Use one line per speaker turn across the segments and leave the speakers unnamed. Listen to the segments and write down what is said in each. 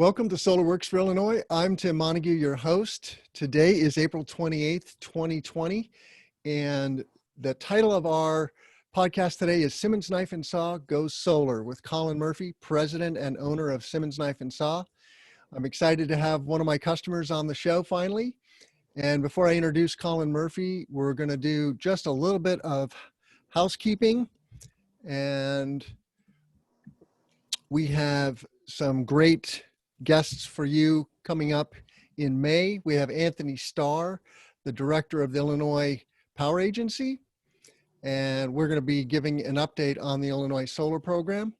Welcome to SolarWorks for Illinois. I'm Tim Montague, your host. Today is April 28th, 2020, and the title of our podcast today is Simmons Knife and Saw Goes Solar with Colin Murphy, president and owner of Simmons Knife and Saw. I'm excited to have one of my customers on the show finally. And before I introduce Colin Murphy, we're going to do just a little bit of housekeeping, and we have some great guests for you coming up in May. We have Anthony Starr, the director of the Illinois Power Agency, and we're going to be giving an update on the Illinois solar program.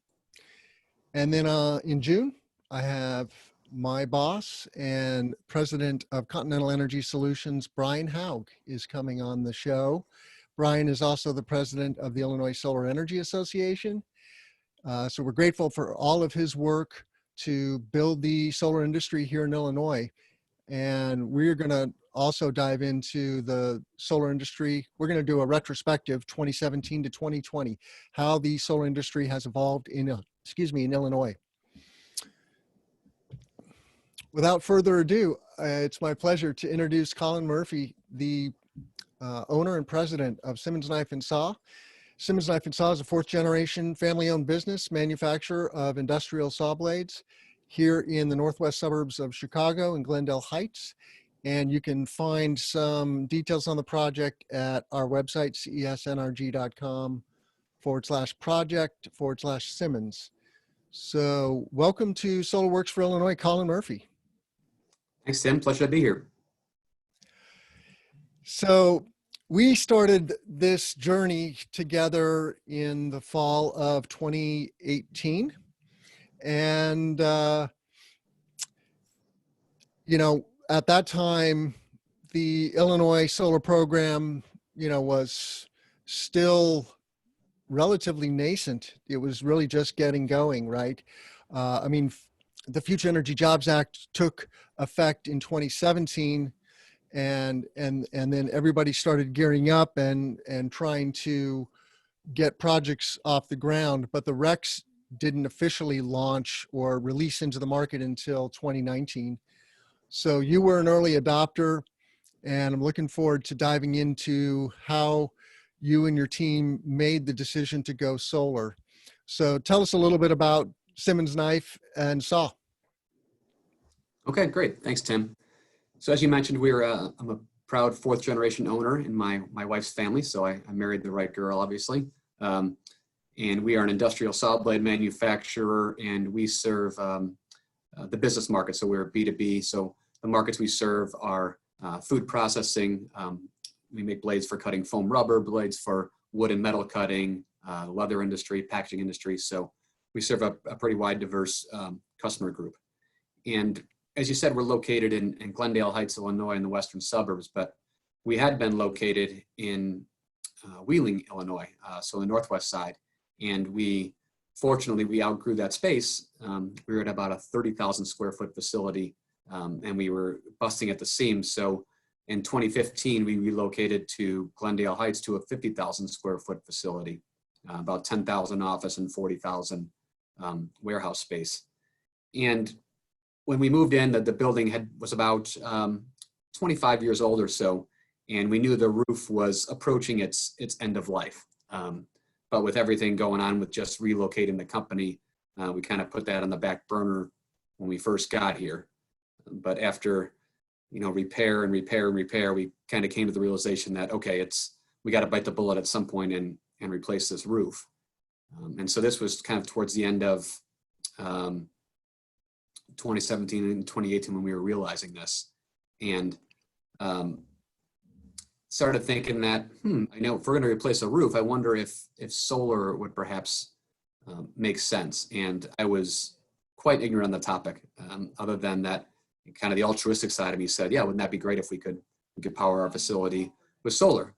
And then in June, I have my boss and president of Continental Energy Solutions, Brian Haug, is coming on the show. Brian is also the president of the Illinois Solar Energy Association. So we're grateful for all of his work to build the solar industry here in Illinois. And we're going to also dive into the solar industry. We're going to do a retrospective 2017 to 2020, how the solar industry has evolved in Illinois. Without further ado, it's my pleasure to introduce Colin Murphy, the owner and president of Simmons Knife and Saw. Simmons Knife and Saw is a fourth generation family-owned business manufacturer of industrial saw blades here in the northwest suburbs of Chicago in Glendale Heights. And you can find some details on the project at our website, cesnrg.com/project/Simmons. So welcome to SolarWorks for Illinois, Colin Murphy.
Thanks, Tim. Pleasure to be here.
So we started this journey together in the fall of 2018. And, at that time, the Illinois solar program, was still relatively nascent. It was really just getting going, right? The Future Energy Jobs Act took effect in 2017. And then everybody started gearing up and trying to get projects off the ground, but the RECs didn't officially launch or release into the market until 2019. So you were an early adopter, and I'm looking forward to diving into how you and your team made the decision to go solar. So tell us a little bit about Simmons Knife and Saw.
Okay, great. Thanks, Tim. So as you mentioned, I'm a proud fourth generation owner in my wife's family. So I married the right girl, obviously. And we are an industrial saw blade manufacturer, and we serve the business market. So we're B2B. So the markets we serve are food processing. We make blades for cutting foam rubber, blades for wood and metal cutting, leather industry, packaging industry. So we serve a pretty wide, diverse customer group. And as you said, we're located in Glendale Heights, Illinois, in the western suburbs, but we had been located in Wheeling, Illinois, so the northwest side. And fortunately, we outgrew that space. We were at about a 30,000 square foot facility, and we were busting at the seams. So in 2015, we relocated to Glendale Heights to a 50,000 square foot facility, about 10,000 office and 40,000 warehouse space. And when we moved in, the building was about 25 years old or so, and we knew the roof was approaching its end of life. But with everything going on with just relocating the company, we kind of put that on the back burner when we first got here. But after, repair, we kind of came to the realization that, okay, we got to bite the bullet at some point and replace this roof. And so this was kind of towards the end of 2017 and 2018 when we were realizing this, and started thinking that, I know if we're going to replace a roof, I wonder if solar would perhaps make sense. And I was quite ignorant on the topic, other than that kind of the altruistic side of me said, yeah, wouldn't that be great if we could power our facility with solar,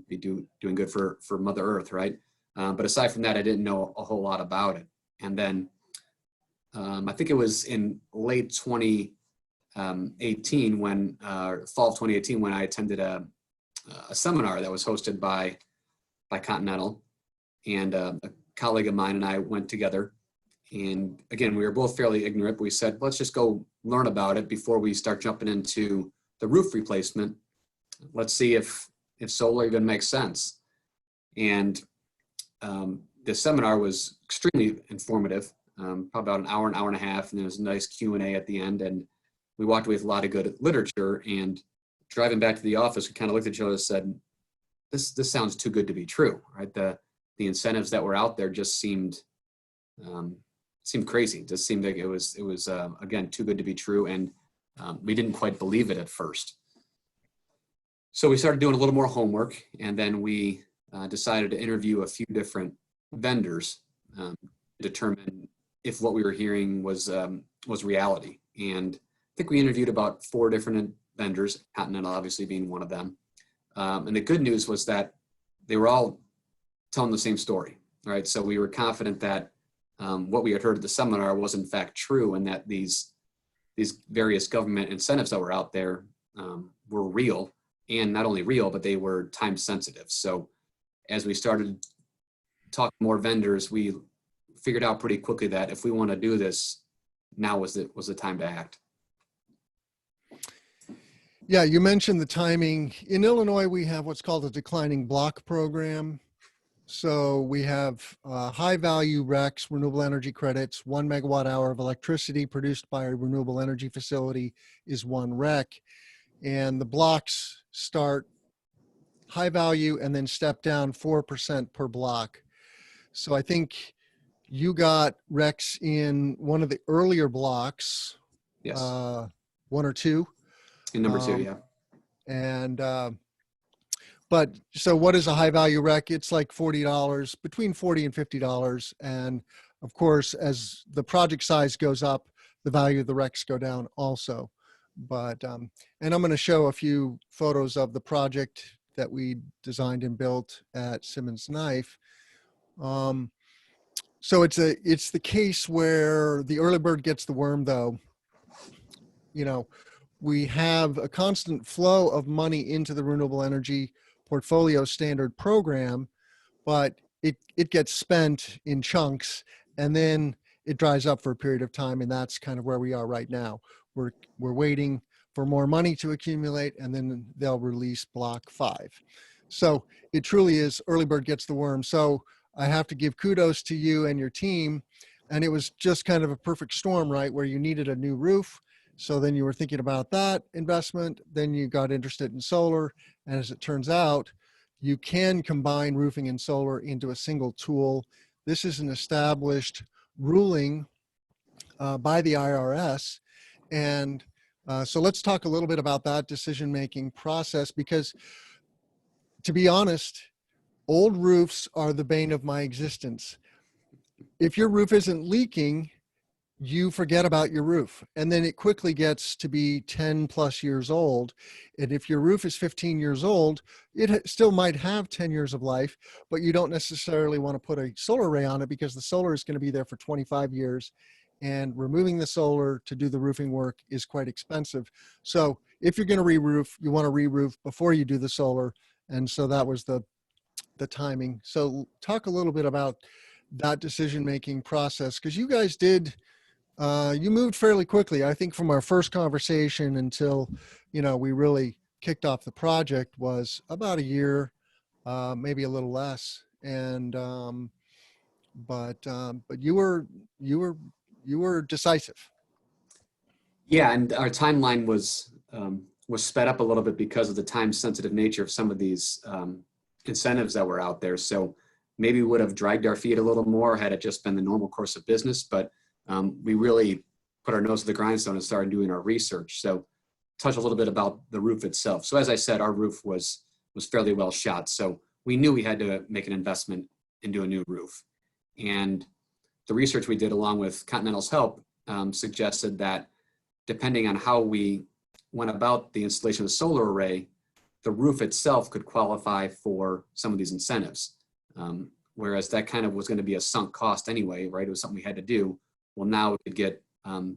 be doing good for Mother Earth, right? But aside from that, I didn't know a whole lot about it. And then I think it was in late 2018 fall of 2018, when I attended a seminar that was hosted by Continental, and a colleague of mine and I went together, And again, we were both fairly ignorant, but we said, let's just go learn about it before we start jumping into the roof replacement. Let's see if solar even makes sense. And the seminar was extremely informative, probably about an hour and a half, and there was a nice Q&A at the end. And we walked away with a lot of good literature. And driving back to the office, we kind of looked at each other and said, this sounds too good to be true, right? The incentives that were out there just seemed crazy. It just seemed like it was again, too good to be true. And we didn't quite believe it at first. So we started doing a little more homework, and then we decided to interview a few different vendors to determine if what we were hearing was reality. And I think we interviewed about 4 different vendors, Continental obviously being one of them. And the good news was that they were all telling the same story, right? So we were confident that what we had heard at the seminar was in fact true, and that these various government incentives that were out there were real, and not only real, but they were time sensitive. So as we started talking to more vendors, we figured out pretty quickly that if we want to do this, now was the time to act.
Yeah, you mentioned the timing. In Illinois, we have what's called a declining block program. So we have high value RECs, renewable energy credits. 1 megawatt hour of electricity produced by a renewable energy facility is 1 REC. And the blocks start high value and then step down 4% per block. So I think you got RECs in one of the earlier blocks,
Yes.
1 or 2.
In number 2, yeah.
And but so what is a high value REC? It's like $40, between $40 and $50. And of course, as the project size goes up, the value of the RECs go down also. But and I'm going to show a few photos of the project that we designed and built at Simmons Knife. So it's the case where the early bird gets the worm, though. You know, we have a constant flow of money into the renewable energy portfolio standard program, but it gets spent in chunks, and then it dries up for a period of time, and that's kind of where we are right now. We're waiting for more money to accumulate, and then they'll release block 5. So it truly is early bird gets the worm. So I have to give kudos to you and your team. And it was just kind of a perfect storm, right? Where you needed a new roof. So then you were thinking about that investment. Then you got interested in solar. And as it turns out, you can combine roofing and solar into a single tool. This is an established ruling by the IRS. And so let's talk a little bit about that decision-making process, because to be honest, old roofs are the bane of my existence. If your roof isn't leaking, you forget about your roof. And then it quickly gets to be 10 plus years old. And if your roof is 15 years old, it still might have 10 years of life, but you don't necessarily want to put a solar array on it because the solar is going to be there for 25 years. And removing the solar to do the roofing work is quite expensive. So if you're going to re-roof, you want to re-roof before you do the solar. And so that was the timing. So talk a little bit about that decision-making process, because you guys did, you moved fairly quickly. I think from our first conversation until, we really kicked off the project was about a year, maybe a little less. And, but you were decisive.
Yeah, and our timeline was sped up a little bit because of the time-sensitive nature of some of these incentives that were out there. So maybe we would have dragged our feet a little more had it just been the normal course of business, but we really put our nose to the grindstone and started doing our research. So touch a little bit about the roof itself. So as I said, our roof was fairly well shot. So we knew we had to make an investment into a new roof. And the research we did along with Continental's help suggested that depending on how we went about the installation of the solar array, the roof itself could qualify for some of these incentives. Whereas that kind of was going to be a sunk cost anyway, right? It was something we had to do. Well, now it could get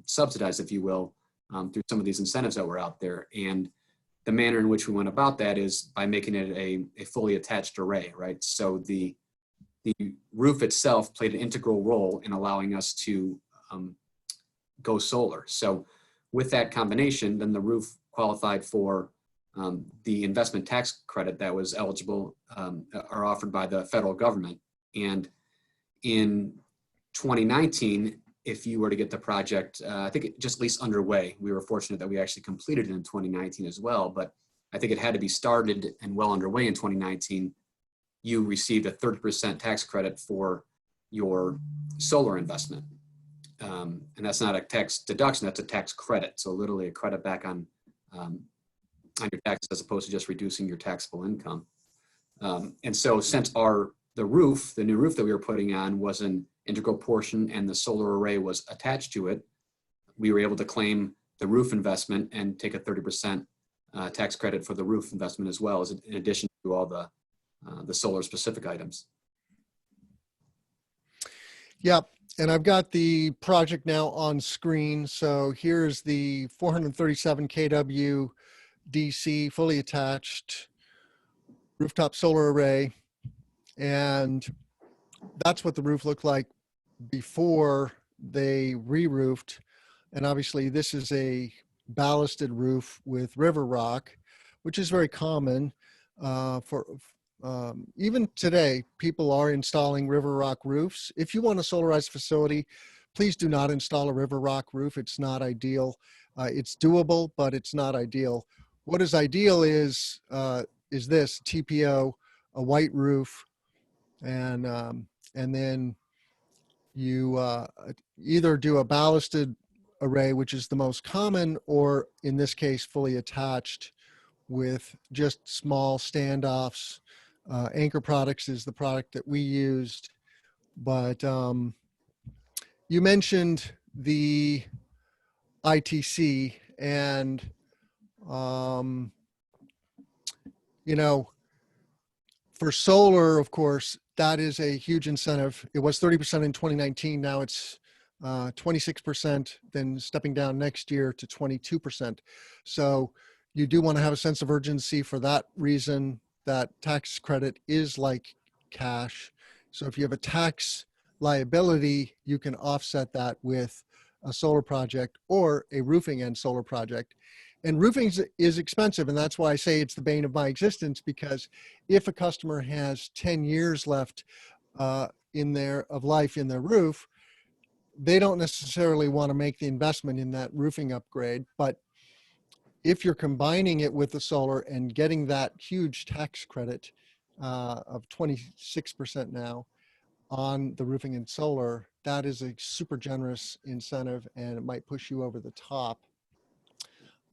subsidized, if you will, through some of these incentives that were out there. And the manner in which we went about that is by making it a fully attached array, right? So the the roof itself played an integral role in allowing us to go solar. So with that combination, then the roof qualified for the investment tax credit that was eligible or offered by the federal government. And in 2019, if you were to get the project, I think it just at least underway. We were fortunate that we actually completed it in 2019 as well, but I think it had to be started and well underway in 2019. You received a 30% tax credit for your solar investment. And that's not a tax deduction, that's a tax credit. So literally a credit back on your taxes as opposed to just reducing your taxable income. And so since the new roof that we were putting on was an integral portion and the solar array was attached to it, we were able to claim the roof investment and take a 30% tax credit for the roof investment as well, as in addition to all the solar specific items.
Yep. And I've got the project now on screen. So here's the 437 kW DC fully attached rooftop solar array. And that's what the roof looked like before they re-roofed. And obviously this is a ballasted roof with river rock, which is very common for even today. People are installing river rock roofs. If you want a solarized facility, please do not install a river rock roof. It's not ideal. It's doable, but it's not ideal. What is ideal is this TPO, a white roof, and then you either do a ballasted array, which is the most common, or in this case, fully attached with just small standoffs. Anchor Products is the product that we used, but you mentioned the ITC, and you know, for solar, of course, that is a huge incentive. It was 30% in 2019. Now it's 26%, then stepping down next year to 22%. So you do want to have a sense of urgency for that reason. That tax credit is like cash. So if you have a tax liability, you can offset that with a solar project or a roofing and solar project. And roofing is expensive, and that's why I say it's the bane of my existence, because if a customer has 10 years left of life in their roof, they don't necessarily want to make the investment in that roofing upgrade. But if you're combining it with the solar and getting that huge tax credit of 26% now on the roofing and solar, that is a super generous incentive, and it might push you over the top.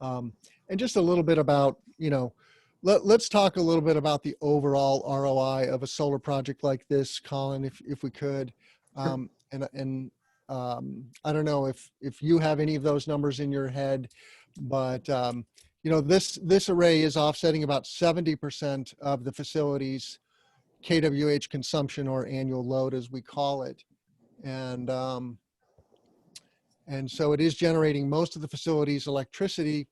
And just a little bit about, let's talk a little bit about the overall ROI of a solar project like this, Colin, if we could.
Sure.
I don't know if you have any of those numbers in your head, but this array is offsetting about 70% of the facility's kWh consumption, or annual load as we call it. And so it is generating most of the facility's electricity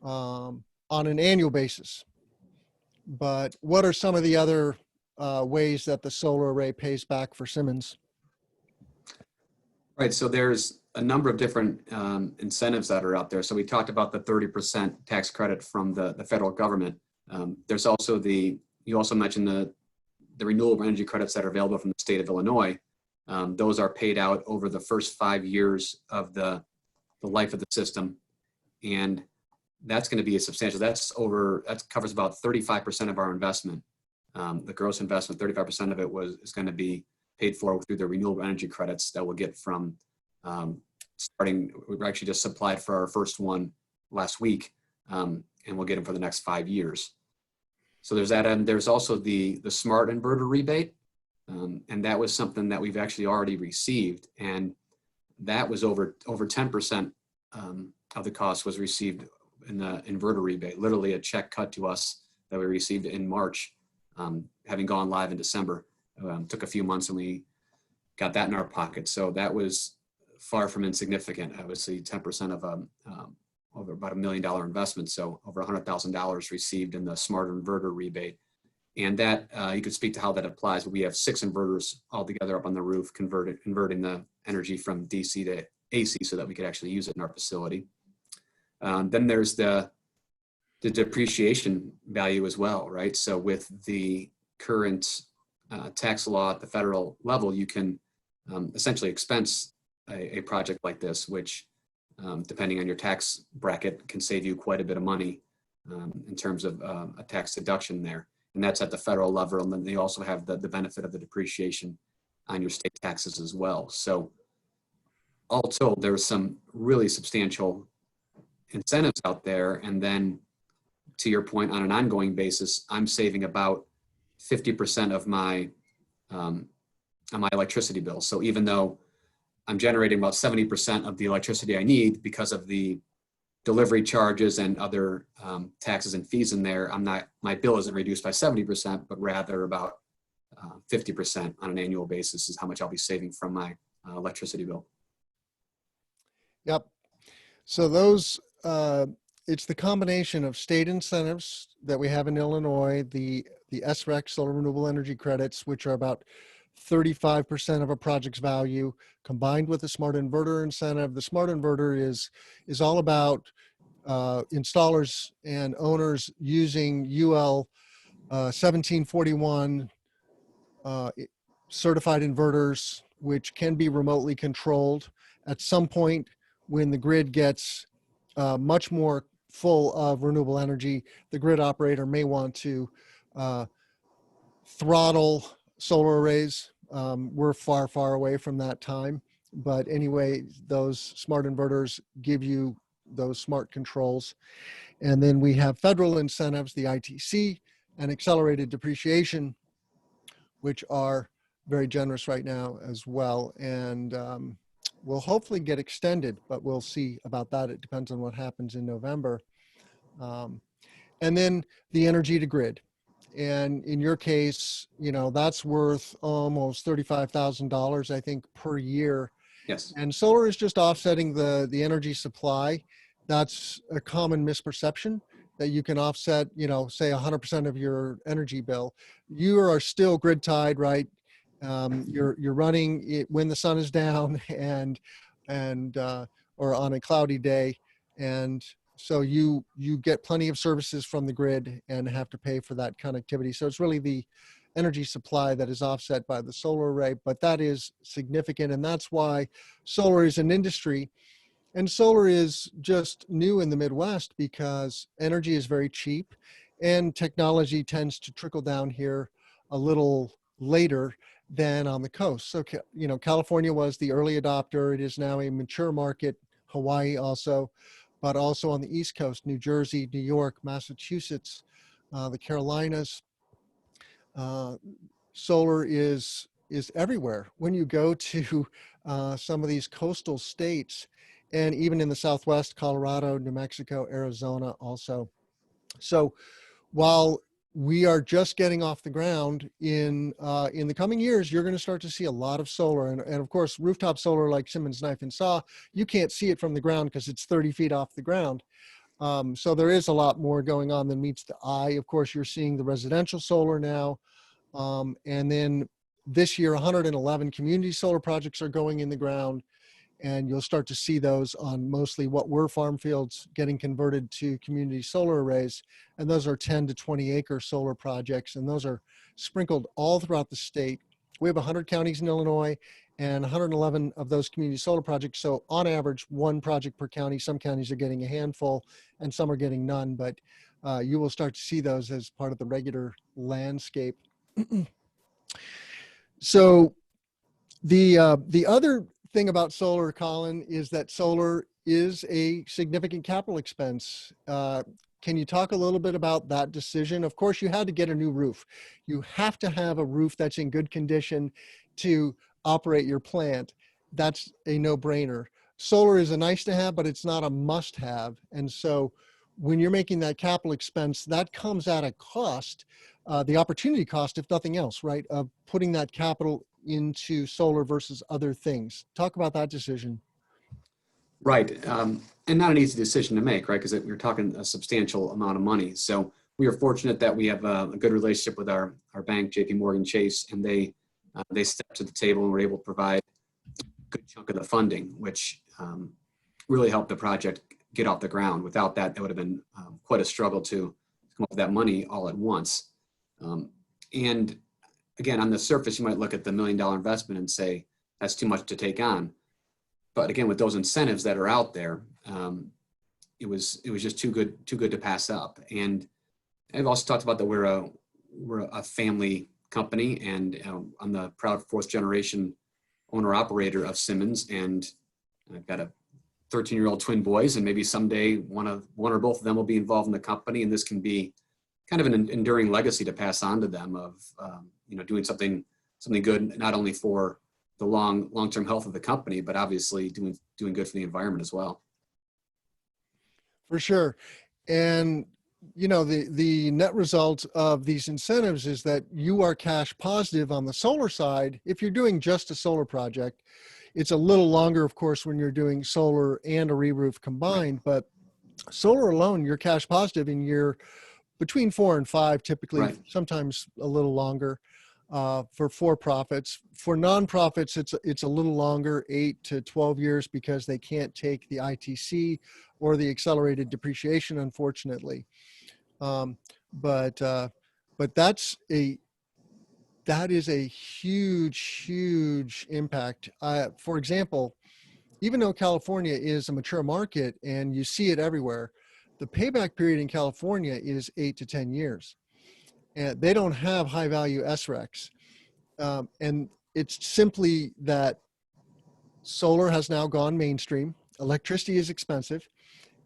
on an annual basis. But what are some of the other ways that the solar array pays back for Simmons?
Right, so there's a number of different incentives that are out there. So we talked about the 30% tax credit from the federal government. There's also you also mentioned the renewable energy credits that are available from the state of Illinois. Those are paid out over the first 5 years of the life of the system. And that's going to be a substantial, that covers about 35% of our investment. The gross investment, 35% of it is going to be paid for through the renewable energy credits that we'll get from we actually just applied for our first one last week, and we'll get them for the next 5 years. So there's that, and there's also the smart inverter rebate, and that was something that we've actually already received, and that was over 10% of the cost was received in the inverter rebate. Literally a check cut to us that we received in March, having gone live in December. Took a few months and we got that in our pocket. So that was far from insignificant. Obviously 10% of over about $1 million investment. So over $100,000 received in the smart inverter rebate. And that you could speak to how that applies. But we have 6 inverters altogether up on the roof, converting the energy from DC to AC so that we could actually use it in our facility. Then there's the depreciation value as well, right? So with the current tax law at the federal level, you can essentially expense a project like this, which depending on your tax bracket can save you quite a bit of money in terms of a tax deduction there. And that's at the federal level. And then they also have the benefit of the depreciation on your state taxes as well. So all told, there's some really substantial incentives out there. And then to your point, on an ongoing basis, I'm saving about 50% of my on my electricity bill. So even though I'm generating about 70% of the electricity I need because of the delivery charges and other taxes and fees in there, my bill isn't reduced by 70%, but rather about 50% on an annual basis is how much I'll be saving from my electricity bill.
Yep. So those, it's the combination of state incentives that we have in Illinois, the SRECs, solar renewable energy credits, which are about 35% of a project's value, combined with the smart inverter incentive. The smart inverter is all about installers and owners using UL 1741 certified inverters, which can be remotely controlled. At some point, when the grid gets much more full of renewable energy, the grid operator may want to throttle solar arrays. We're far, far away from that time. But anyway, those smart inverters give you those smart controls. And then we have federal incentives, the ITC, and accelerated depreciation, which are very generous right now as well. And will hopefully get extended, but we'll see about that. It depends on what happens in November. And then the energy to grid. And in your case, that's worth almost $35,000, I think, per year.
Yes.
And solar is just offsetting the energy supply. That's a common misperception, that you can offset, say 100% of your energy bill. You are still grid tied, right? You're running it when the sun is down and or on a cloudy day. And so you get plenty of services from the grid and have to pay for that connectivity. So it's really the energy supply that is offset by the solar array, but that is significant. And that's why solar is an industry. And solar is just new in the Midwest because energy is very cheap and technology tends to trickle down here a little later than on the coast. So, California was the early adopter. It is now a mature market, Hawaii also, but also on the East Coast, New Jersey, New York, Massachusetts, the Carolinas. Solar is everywhere. When you go to some of these coastal states, and even in the Southwest, Colorado, New Mexico, Arizona also. So while we are just getting off the ground, in the coming years, you're going to start to see a lot of solar. And of course, rooftop solar like Simmons Knife and Saw, you can't see it from the ground because it's 30 feet off the ground. So there is a lot more going on than meets the eye. Of course, you're seeing the residential solar now. And then this year, 111 community solar projects are going in the ground. And you'll start to see those on mostly what were farm fields getting converted to community solar arrays. And those are 10 to 20 acre solar projects. And those are sprinkled all throughout the state. We have 100 counties in Illinois and 111 of those community solar projects. So on average, one project per county. Some counties are getting a handful and some are getting none, but you will start to see those as part of the regular landscape. So the other thing about solar, Colin, is that solar is a significant capital expense. Can you talk a little bit about that decision? Of course, you had to get a new roof. You have to have a roof that's in good condition to operate your plant. That's a no-brainer. Solar is a nice to have, but it's not a must have. And so when you're making that capital expense, that comes at a cost, the opportunity cost, if nothing else, right, of putting that capital into solar versus other things. Talk about that decision.
Right. And not an easy decision to make, right? Because we're talking a substantial amount of money. So we are fortunate that we have a good relationship with our bank, JP Morgan Chase, and they stepped to the table and were able to provide a good chunk of the funding, which really helped the project get off the ground. Without that, it would have been quite a struggle to come up with that money all at once. And again, on the surface, you might look at the $1 million investment and say, that's too much to take on. But again, with those incentives that are out there, it was just too good to pass up. And I've also talked about that we're a family company, and I'm the proud fourth generation owner operator of Simmons, and I've got a 13-year-old twin boys, and maybe someday one or both of them will be involved in the company, and this can be kind of an enduring legacy to pass on to them of doing something good, not only for the long-term health of the company, but obviously doing good for the environment as well.
For sure. And the net result of these incentives is that you are cash positive on the solar side. If you're doing just a solar project, it's a little longer, of course, when you're doing solar and a re-roof combined, right. But solar alone, you're cash positive in year between 4 and 5, typically, right. Sometimes a little longer for for-profits. For nonprofits, it's a little longer, 8 to 12 years, because they can't take the ITC or the accelerated depreciation, unfortunately. But that is a huge impact. For example, even though California is a mature market and you see it everywhere, the payback period in California is 8 to 10 years. And they don't have high value SRECs. And it's simply that solar has now gone mainstream. Electricity is expensive.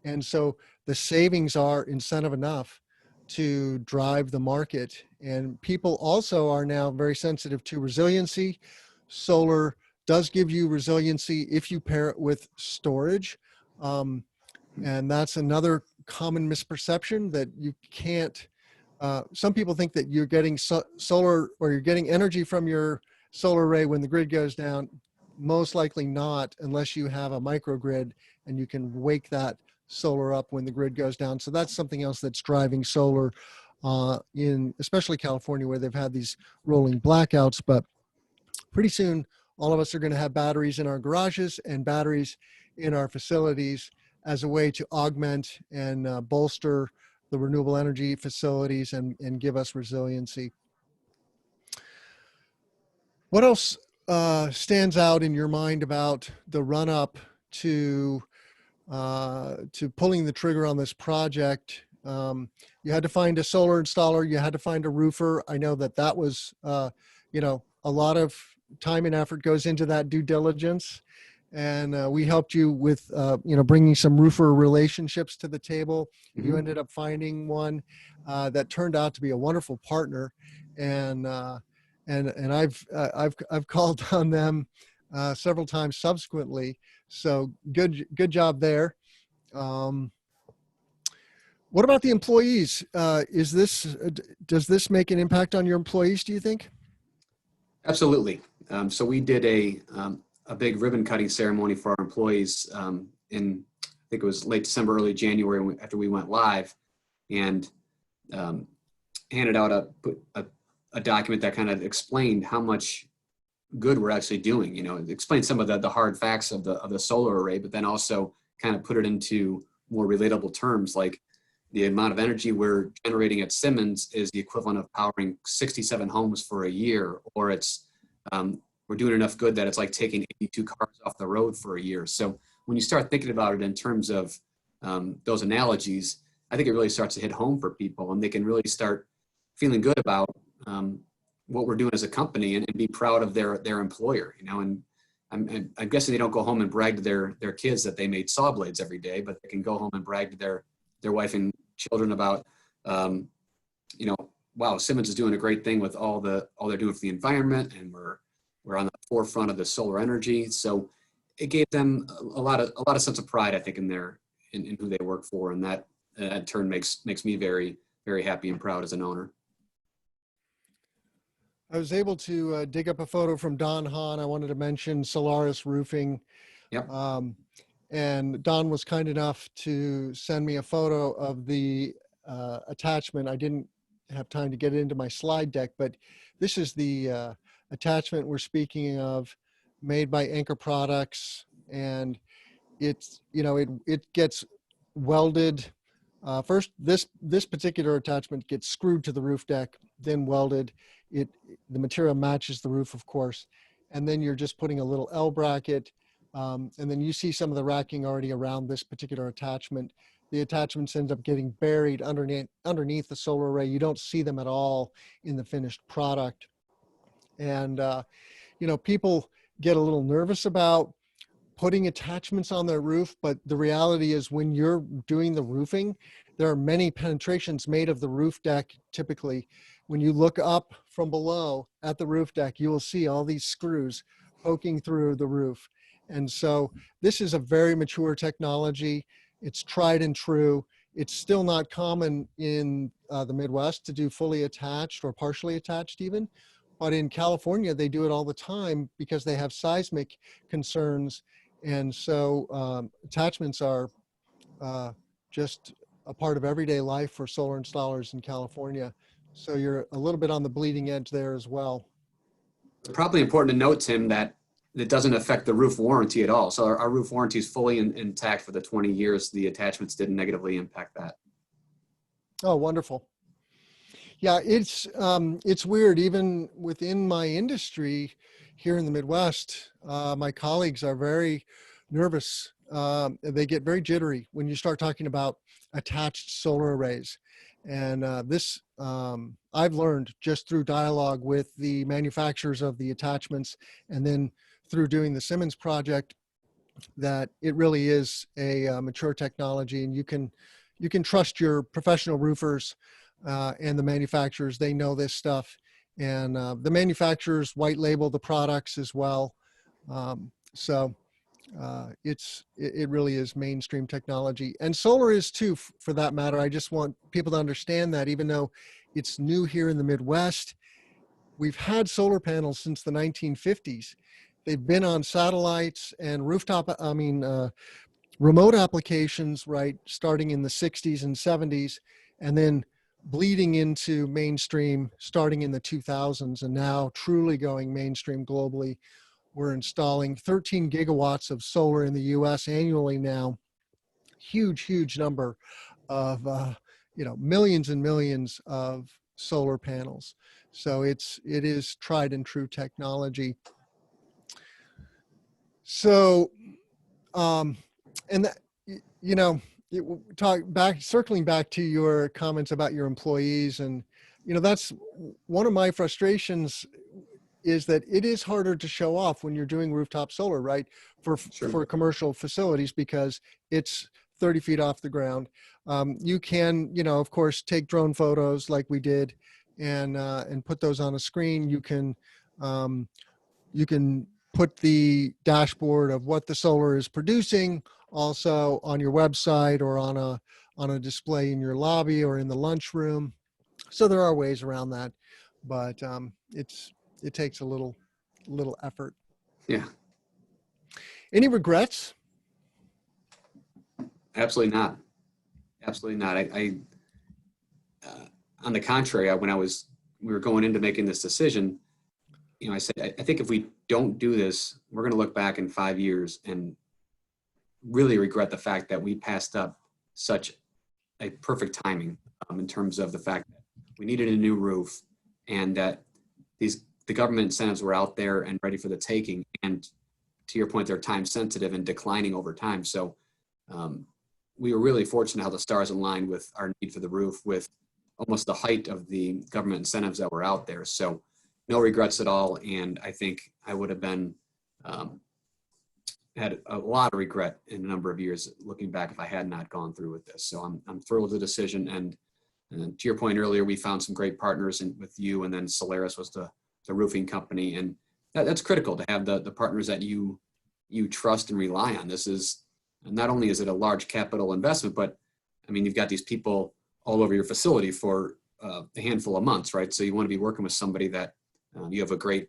And so the savings are incentive enough to drive the market. And people also are now very sensitive to resiliency. Solar does give you resiliency if you pair it with storage. And that's another common misperception, that you can't, some people think that you're getting solar, or you're getting energy from your solar array when the grid goes down. Most likely not, unless you have a microgrid and you can wake that solar up when the grid goes down. So that's something else that's driving solar in especially California, where they've had these rolling blackouts. But pretty soon, all of us are going to have batteries in our garages and batteries in our facilities as a way to augment and bolster the renewable energy facilities and give us resiliency. What else stands out in your mind about the run-up to pulling the trigger on this project? You had to find a solar installer, you had to find a roofer. I know that was, a lot of time and effort goes into that due diligence. And we helped you with, bringing some roofer relationships to the table. Mm-hmm. You ended up finding one that turned out to be a wonderful partner. And I've called on them several times subsequently. So good job there. What about the employees? Does this make an impact on your employees, do you think?
Absolutely. So we did a big ribbon cutting ceremony for our employees in, I think it was late December, early January, after we went live, and handed out a document that kind of explained how much good we're actually doing. It explained some of the hard facts of the solar array, but then also kind of put it into more relatable terms, like the amount of energy we're generating at Simmons is the equivalent of powering 67 homes for a year, or it's we're doing enough good that it's like taking 82 cars off the road for a year. So when you start thinking about it in terms of those analogies, I think it really starts to hit home for people, and they can really start feeling good about what we're doing as a company and be proud of their employer. And I'm guessing they don't go home and brag to their kids that they made saw blades every day, but they can go home and brag to their wife and children about, wow, Simmons is doing a great thing with all they're doing for the environment, and we're on the forefront of the solar energy. So it gave them a lot of sense of pride, I think, in who they work for, and that in turn makes me very, very happy and proud as an owner.
I was able to dig up a photo from Don Hahn. I wanted to mention Solaris Roofing. Yep. And Don was kind enough to send me a photo of the attachment. I didn't have time to get it into my slide deck, but this is the attachment we're speaking of, made by Anchor Products, and it's, it gets welded. First, this particular attachment gets screwed to the roof deck, then welded. The material matches the roof, of course, and then you're just putting a little L bracket, and then you see some of the racking already around this particular attachment. The attachments end up getting buried underneath the solar array. You don't see them at all in the finished product, and people get a little nervous about putting attachments on their roof, but the reality is when you're doing the roofing, there are many penetrations made of the roof deck. Typically, when you look up from below at the roof deck, you will see all these screws poking through the roof. And so this is a very mature technology. It's tried and true. It's still not common in the Midwest to do fully attached or partially attached even. But in California, they do it all the time because they have seismic concerns. And so attachments are just a part of everyday life for solar installers in California. So you're a little bit on the bleeding edge there as well.
Probably important to note, Tim, that it doesn't affect the roof warranty at all. So our roof warranty is fully intact for the 20 years. The attachments didn't negatively impact that.
Oh, wonderful. Yeah, it's weird. Even within my industry here in the Midwest, my colleagues are very nervous. They get very jittery when you start talking about attached solar arrays. And this I've learned just through dialogue with the manufacturers of the attachments, and then through doing the Simmons project, that it really is a mature technology, and you can trust your professional roofers and the manufacturers. They know this stuff, and the manufacturers white label the products as well. So it really is mainstream technology, and solar is too, for that matter. I just want people to understand that even though it's new here in the Midwest, we've had solar panels since the 1950s. They've been on satellites and remote applications, right, starting in the 60s and 70s, and then bleeding into mainstream starting in the 2000s, and now truly going mainstream globally. We're installing 13 gigawatts of solar in the US annually now. Huge number of, millions and millions of solar panels. So it is tried and true technology. So, and that, circling back to your comments about your employees, and, that's one of my frustrations, is that it is harder to show off when you're doing rooftop solar, right? For commercial facilities, because it's 30 feet off the ground. You can, of course, take drone photos like we did and put those on a screen. You can put the dashboard of what the solar is producing also on your website, or on a display in your lobby or in the lunchroom. So there are ways around that, but it takes a little effort.
Yeah.
Any regrets?
Absolutely not. Absolutely not. I on the contrary, when we were going into making this decision, I said, I think if we don't do this, we're going to look back in 5 years and really regret the fact that we passed up such a perfect timing in terms of the fact that we needed a new roof, and that the government incentives were out there and ready for the taking. And to your point, they're time sensitive and declining over time. So we were really fortunate how the stars aligned with our need for the roof, with almost the height of the government incentives that were out there. So no regrets at all. And I think I would have been, had a lot of regret in a number of years looking back if I had not gone through with this. So I'm thrilled with the decision. And to your point earlier, we found some great partners with you, and then Solaris was the roofing company. And that's critical to have the partners that you trust and rely on. This is, not only is it a large capital investment, but I mean, you've got these people all over your facility for a handful of months, right? So you want to be working with somebody that you have a great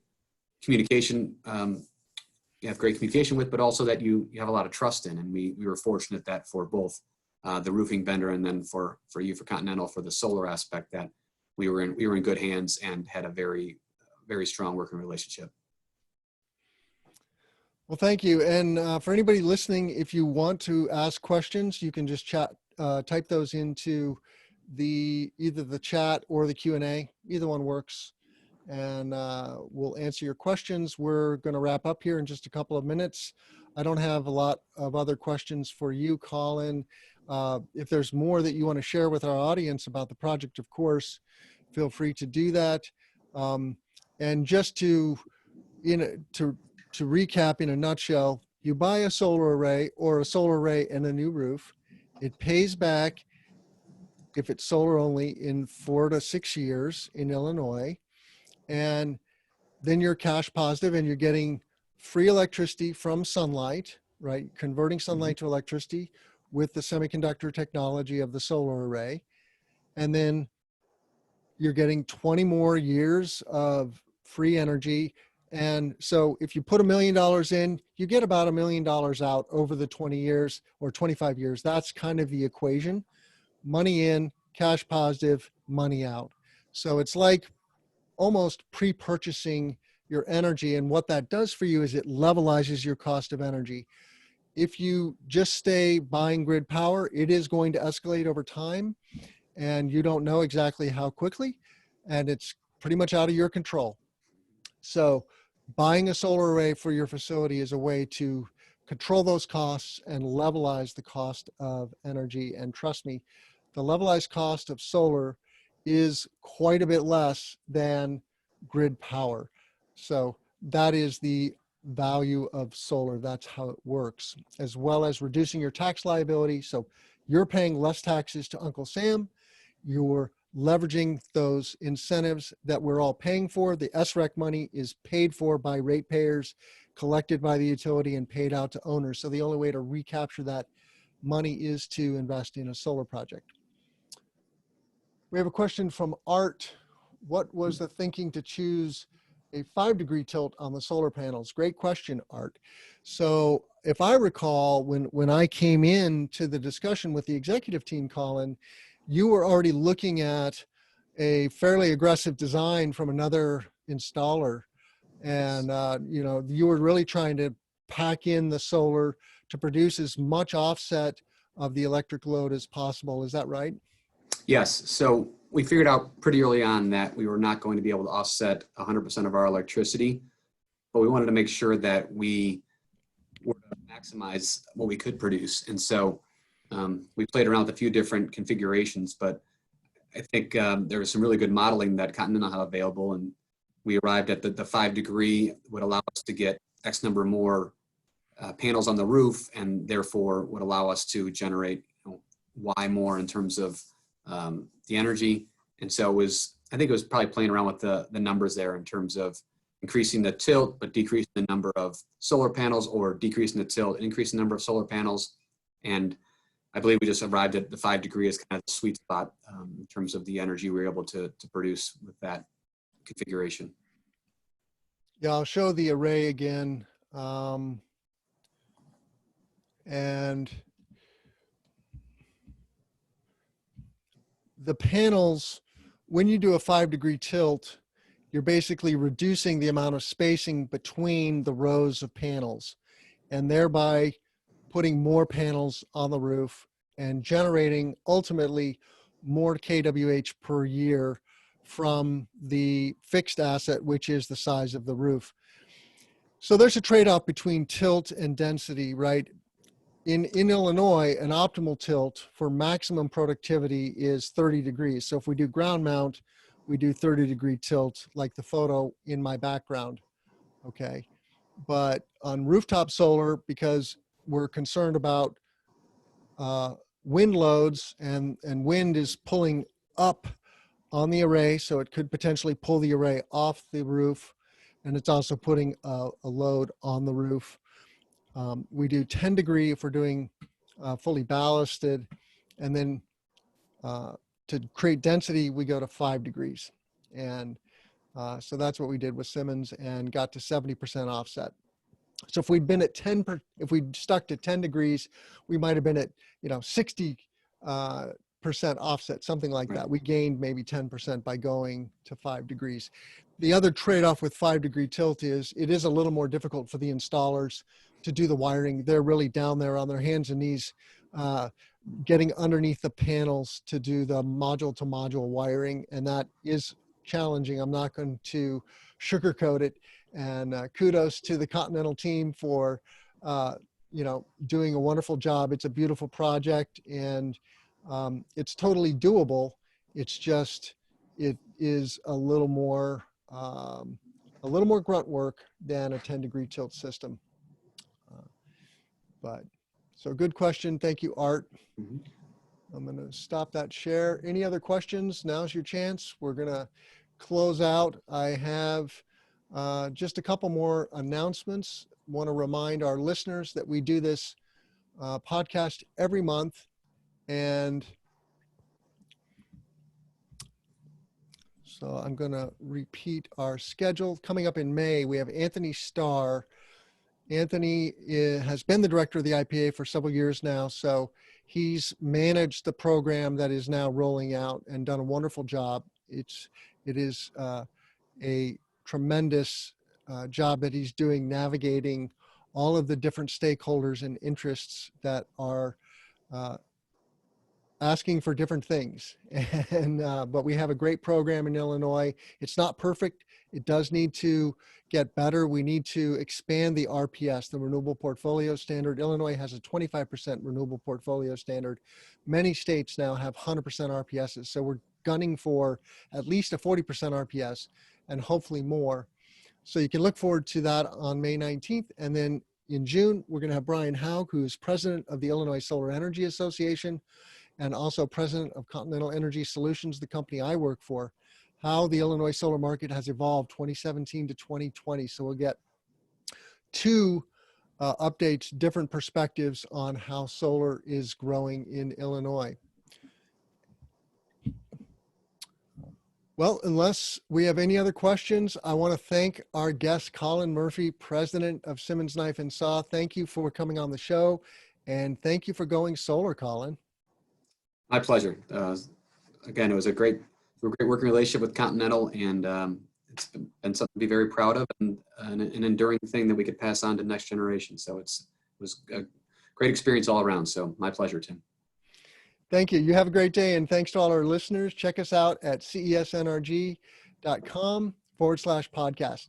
communication, with, but also that you have a lot of trust in. And we were fortunate that for both the roofing vendor, and then for you, for Continental, for the solar aspect, that we were in good hands and had a very, very strong working relationship.
Well, thank you. And for anybody listening, if you want to ask questions, you can just type those into either the chat or the Q&A. Either one works. And we'll answer your questions. We're going to wrap up here in just a couple of minutes. I don't have a lot of other questions for you, Colin. If there's more that you want to share with our audience about the project, of course, feel free to do that. And just to recap in a nutshell, you buy a solar array or a solar array and a new roof. It pays back, if it's solar only, in 4 to 6 years in Illinois. And then you're cash positive and you're getting free electricity from sunlight, right? Converting sunlight to electricity with the semiconductor technology of the solar array. And then you're getting 20 more years of free energy. And so if you put $1 million in, you get about $1 million out over the 20 years or 25 years. That's kind of the equation. Money in, cash positive, money out. So it's like almost pre-purchasing your energy. And what that does for you is it levelizes your cost of energy. If you just stay buying grid power, it is going to escalate over time, and you don't know exactly how quickly, and it's pretty much out of your control. So buying a solar array for your facility is a way to control those costs and levelize the cost of energy. And trust me, the levelized cost of solar is quite a bit less than grid power. So that is the value of solar. That's how it works, as well as reducing your tax liability. So you're paying less taxes to Uncle Sam. You're leveraging those incentives that we're all paying for. The SREC money is paid for by ratepayers, collected by the utility, and paid out to owners. So the only way to recapture that money is to invest in a solar project. We have a question from Art. What was the thinking to choose a 5-degree tilt on the solar panels? Great question, Art. So if I recall, when I came in to the discussion with the executive team, Colin, you were already looking at a fairly aggressive design from another installer. And you were really trying to pack in the solar to produce as much offset of the electric load as possible. Is that right?
Yes. So we figured out pretty early on that we were not going to be able to offset 100% of our electricity, but we wanted to make sure that we were to maximize what we could produce. And so we played around with a few different configurations, but I think there was some really good modeling that Continental had available, and we arrived at the 5-degree would allow us to get X number more panels on the roof, and therefore would allow us to generate Y more in terms of the energy. And so I think it was probably playing around with the numbers there in terms of increasing the tilt, but decreasing the number of solar panels, or decreasing the tilt, increasing the number of solar panels. And I believe we just arrived at the 5-degree as kind of the sweet spot in terms of the energy we were able to produce with that configuration.
Yeah, I'll show the array again. And the panels, when you do a 5-degree tilt, you're basically reducing the amount of spacing between the rows of panels, and thereby putting more panels on the roof and generating ultimately more kWh per year from the fixed asset, which is the size of the roof. So there's a trade-off between tilt and density, right? In Illinois, an optimal tilt for maximum productivity is 30 degrees. So if we do ground mount, we do 30-degree tilt, like the photo in my background, okay? But on rooftop solar, because we're concerned about wind loads, and wind is pulling up on the array, so it could potentially pull the array off the roof, and it's also putting a load on the roof. We do 10 degree if we're doing fully ballasted, and then to create density, we go to 5 degrees. And so that's what we did with Simmons, and got to 70% offset. So if we'd been at if we'd stuck to 10 degrees, we might have been at 60 percent offset, something like
Right.
that. We gained maybe 10% by going to 5 degrees. The other trade-off with 5-degree tilt is it is a little more difficult for the installers to do the wiring. They're really down there on their hands and knees, getting underneath the panels to do the module to module wiring. And that is challenging. I'm not going to sugarcoat it. And kudos to the Continental team for, doing a wonderful job. It's a beautiful project, and it's totally doable. It's just, it is a little more grunt work than a 10-degree tilt system. So good question. Thank you, Art.
Mhm.
I'm going to stop that share. Any other questions? Now's your chance. We're going to close out. I have just a couple more announcements. Want to remind our listeners that we do this podcast every month. And so I'm going to repeat our schedule. Coming up in May, we have Anthony Starr. Anthony has been the director of the IPA for several years now, so he's managed the program that is now rolling out and done a wonderful job. It is a tremendous job that he's doing, navigating all of the different stakeholders and interests that are asking for different things. And but we have a great program in Illinois. It's not perfect. It does need to get better. We need to expand the RPS, the Renewable Portfolio Standard. Illinois has a 25% renewable portfolio standard. Many states now have 100% RPSs. So we're gunning for at least a 40% RPS and hopefully more. So you can look forward to that on May 19th. And then in June, we're going to have Brian Haug, who's president of the Illinois Solar Energy Association and also president of Continental Energy Solutions, the company I work for, how the Illinois solar market has evolved 2017 to 2020. So we'll get two updates, different perspectives on how solar is growing in Illinois. Well, unless we have any other questions, I want to thank our guest, Colin Murphy, president of Simmons Knife and Saw. Thank you for coming on the show, and thank you for going solar, Colin.
My pleasure. Again, it was a great working relationship with Continental, and it's been something to be very proud of, and an enduring thing that we could pass on to the next generation. So it was a great experience all around. So my pleasure, Tim.
Thank you. You have a great day. And thanks to all our listeners. Check us out at cesnrg.com/podcast.